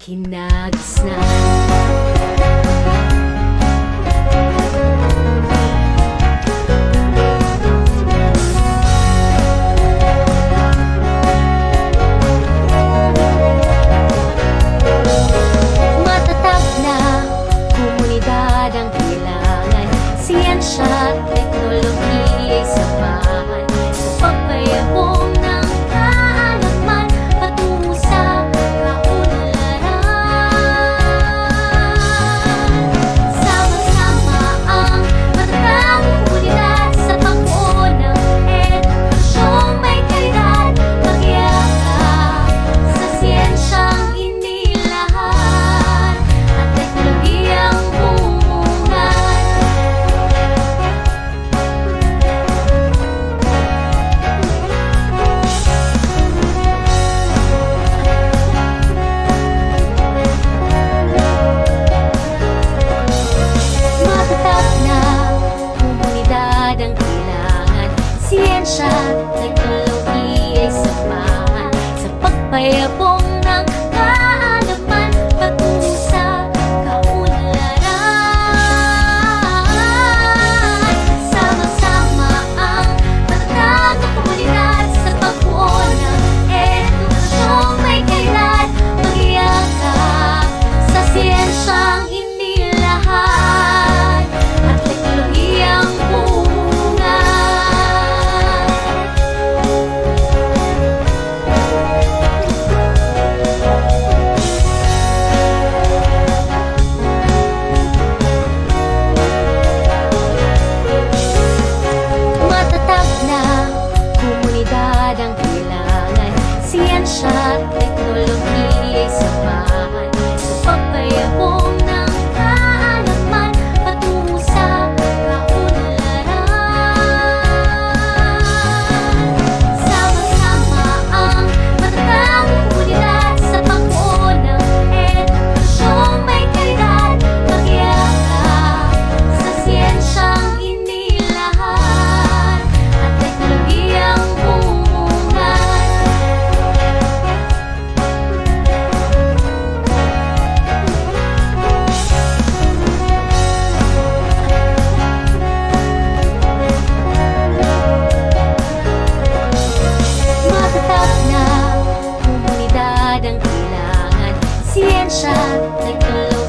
kinagisnan. Matatag na komunidad ang kailangan, siyensya at teknolohiya ay samahan sa pagpayabong ng kaalaman patungo sa kaunlaran. Sama-sama ang matatag na komunidad sa pagbuo ng edukasyong may kalidad, magyakap sa siyensyang inilahan at teknolohiyang bumungan. Matatag na komunidad ang kailangan, siyensya at teknolohiya ay samahan sa pagpayabong ng kaalaman patungo sa kaunlaran. Sama-sama ang matatag na komunidad sa pagbuo ng edukasyong may kalidad, magyakap sa siyensyang inilahan at teknolohiyang bumungan. Matatag na komunidad ang kailangan, siyensya at teknolohiya ay samahan sa pagpayabong ng kaalaman patungo sa kaunlaran. Sama-sama ang matatag na komunidad sa pagbuo ng edukasyong may kalidad, magyakap sa siyensyang inilahan at teknolohiyang bumungan. Matatag na komunidad ang kailangan, siyensya at teknolohiya